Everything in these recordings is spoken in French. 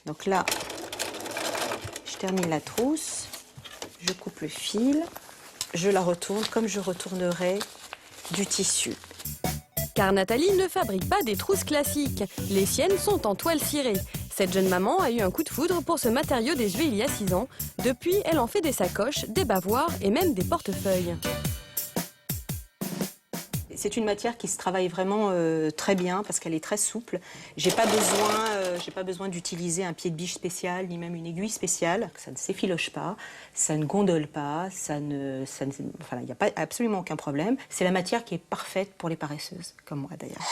Donc là, je termine la trousse, je coupe le fil, je la retourne comme je retournerais du tissu. Car Nathalie ne fabrique pas des trousses classiques. Les siennes sont en toile cirée. Cette jeune maman a eu un coup de foudre pour ce matériau désuet il y a 6 ans. Depuis, elle en fait des sacoches, des bavoirs et même des portefeuilles. C'est une matière qui se travaille vraiment très bien parce qu'elle est très souple. J'ai pas besoin d'utiliser un pied de biche spécial ni même une aiguille spéciale. Ça ne s'effiloche pas, ça ne gondole pas, enfin, il n'y a pas absolument aucun problème. C'est la matière qui est parfaite pour les paresseuses, comme moi d'ailleurs.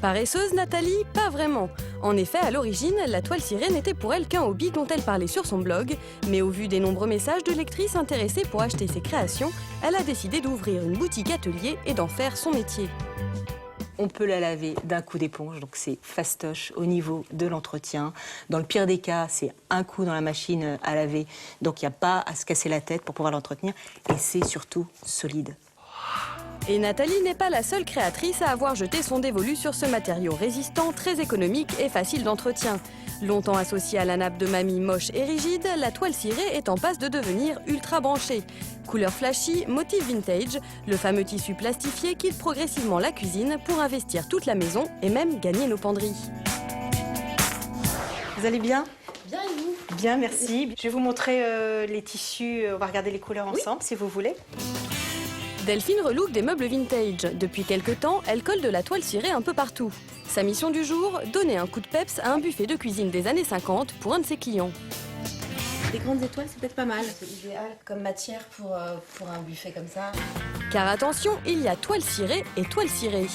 Paresseuse, Nathalie, pas vraiment. En effet, à l'origine, la toile cirée n'était pour elle qu'un hobby dont elle parlait sur son blog. Mais au vu des nombreux messages de lectrices intéressées pour acheter ses créations, elle a décidé d'ouvrir une boutique atelier et d'en faire son métier. On peut la laver d'un coup d'éponge, donc c'est fastoche au niveau de l'entretien. Dans le pire des cas, c'est un coup dans la machine à laver, donc il n'y a pas à se casser la tête pour pouvoir l'entretenir. Et c'est surtout solide. Et Nathalie n'est pas la seule créatrice à avoir jeté son dévolu sur ce matériau résistant, très économique et facile d'entretien. Longtemps associée à la nappe de mamie moche et rigide, la toile cirée est en passe de devenir ultra branchée. Couleur flashy, motif vintage, le fameux tissu plastifié quitte progressivement la cuisine pour investir toute la maison et même gagner nos penderies. Vous allez bien ? Bien et vous ? Bien, merci. Je vais vous montrer les tissus, on va regarder les couleurs ensemble si vous voulez. Delphine relook des meubles vintage. Depuis quelque temps, elle colle de la toile cirée un peu partout. Sa mission du jour, donner un coup de peps à un buffet de cuisine des années 50 pour un de ses clients. Des grandes étoiles, c'est peut-être pas mal. C'est idéal comme matière pour un buffet comme ça. Car attention, il y a toile cirée et toile cirée.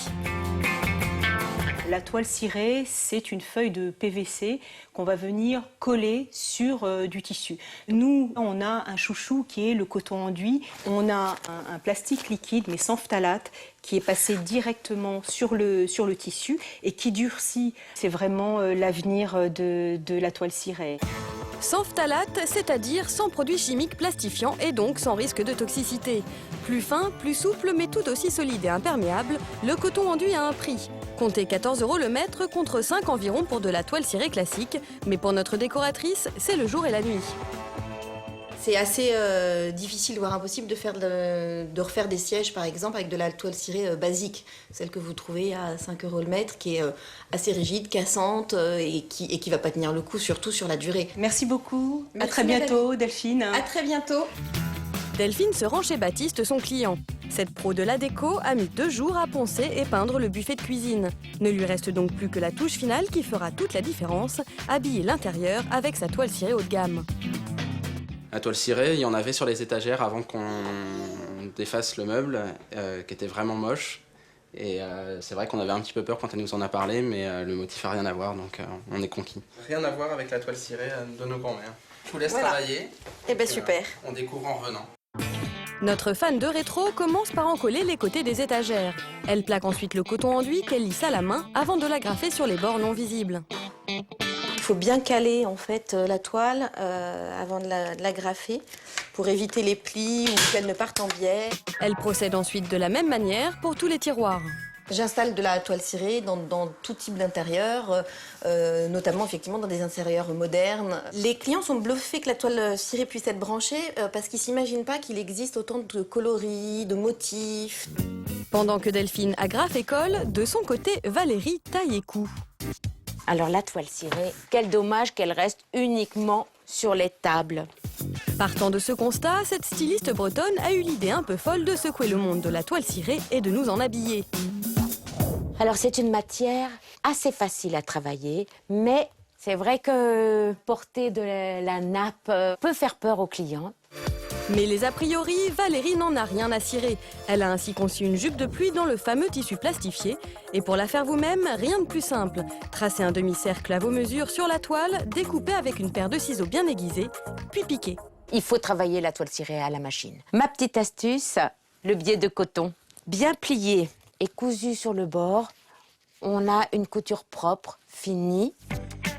La toile cirée, c'est une feuille de PVC qu'on va venir coller sur du tissu. Nous, on a un chouchou qui est le coton enduit. On a un plastique liquide, mais sans phtalate, qui est passé directement sur le tissu et qui durcit. C'est vraiment l'avenir de la toile cirée. Sans phtalate, c'est-à-dire sans produits chimiques plastifiants et donc sans risque de toxicité. Plus fin, plus souple, mais tout aussi solide et imperméable, le coton enduit a un prix. Comptez 14 € le mètre contre 5 environ pour de la toile cirée classique. Mais pour notre décoratrice, c'est le jour et la nuit. C'est assez difficile, voire impossible de refaire des sièges, par exemple, avec de la toile cirée basique. Celle que vous trouvez à 5 € le mètre, qui est assez rigide, cassante et qui va pas tenir le coup, surtout sur la durée. Merci beaucoup. Merci, à très bientôt, Delphine. À très bientôt. Delphine se rend chez Baptiste, son client. Cette pro de la déco a mis 2 jours à poncer et peindre le buffet de cuisine. Ne lui reste donc plus que la touche finale qui fera toute la différence, habiller l'intérieur avec sa toile cirée haut de gamme. La toile cirée, il y en avait sur les étagères avant qu'on défasse le meuble, qui était vraiment moche. Et c'est vrai qu'on avait un petit peu peur quand elle nous en a parlé, mais le motif n'a rien à voir, donc on est conquis. Rien à voir avec la toile cirée de nos grands-mères. Je vous laisse travailler. Eh ben super. On découvre en revenant. Notre fan de rétro commence par encoller les côtés des étagères. Elle plaque ensuite le coton enduit qu'elle lisse à la main avant de l'agrafer sur les bords non visibles. Il faut bien caler en fait la toile avant de l'agrafer pour éviter les plis ou qu'elle ne parte en biais. Elle procède ensuite de la même manière pour tous les tiroirs. J'installe de la toile cirée dans tout type d'intérieur, notamment effectivement dans des intérieurs modernes. Les clients sont bluffés que la toile cirée puisse être branchée parce qu'ils ne s'imaginent pas qu'il existe autant de coloris, de motifs. Pendant que Delphine agrafe et colle, de son côté, Valérie taille et coud. Alors la toile cirée, quel dommage qu'elle reste uniquement sur les tables. Partant de ce constat, cette styliste bretonne a eu l'idée un peu folle de secouer le monde de la toile cirée et de nous en habiller. Alors c'est une matière assez facile à travailler, mais c'est vrai que porter de la nappe peut faire peur aux clients. Mais les a priori, Valérie n'en a rien à cirer. Elle a ainsi conçu une jupe de pluie dans le fameux tissu plastifié. Et pour la faire vous-même, rien de plus simple. Tracez un demi-cercle à vos mesures sur la toile, découpez avec une paire de ciseaux bien aiguisés, puis piquez. Il faut travailler la toile cirée à la machine. Ma petite astuce, le biais de coton. Bien plié et cousu sur le bord, on a une couture propre, finie.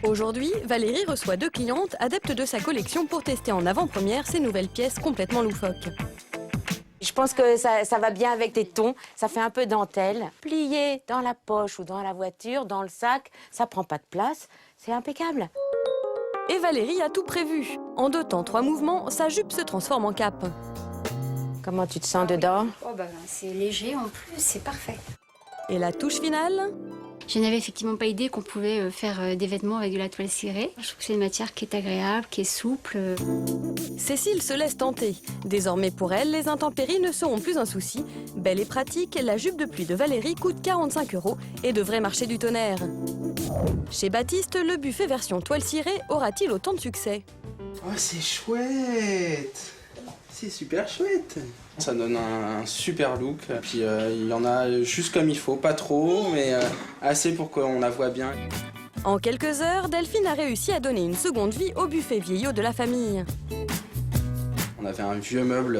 Aujourd'hui, Valérie reçoit 2 clientes adeptes de sa collection pour tester en avant-première ces nouvelles pièces complètement loufoques. Je pense que ça va bien avec des tons, ça fait un peu dentelle. Plié dans la poche ou dans la voiture, dans le sac, ça prend pas de place, c'est impeccable. Et Valérie a tout prévu. En 2 temps, 3 mouvements, sa jupe se transforme en cape. Comment tu te sens dedans? Oh bah, c'est léger en plus, c'est parfait. Et la touche finale? Je n'avais effectivement pas idée qu'on pouvait faire des vêtements avec de la toile cirée. Je trouve que c'est une matière qui est agréable, qui est souple. Cécile se laisse tenter. Désormais pour elle, les intempéries ne seront plus un souci. Belle et pratique, la jupe de pluie de Valérie coûte 45 € et devrait marcher du tonnerre. Chez Baptiste, le buffet version toile cirée aura-t-il autant de succès? Oh, c'est chouette! C'est super chouette! Ça donne un super look. Puis il y en a juste comme il faut, pas trop, mais assez pour qu'on la voit bien. En quelques heures, Delphine a réussi à donner une seconde vie au buffet vieillot de la famille. On avait un vieux meuble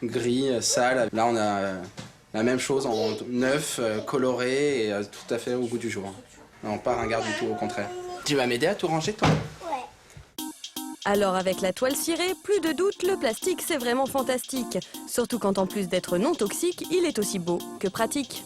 gris, sale. Là, on a la même chose en neuf, coloré et tout à fait au goût du jour. Non, pas ringard du tout, au contraire. Tu vas m'aider à tout ranger, toi? Alors avec la toile cirée, plus de doute, le plastique c'est vraiment fantastique. Surtout quand en plus d'être non toxique, il est aussi beau que pratique.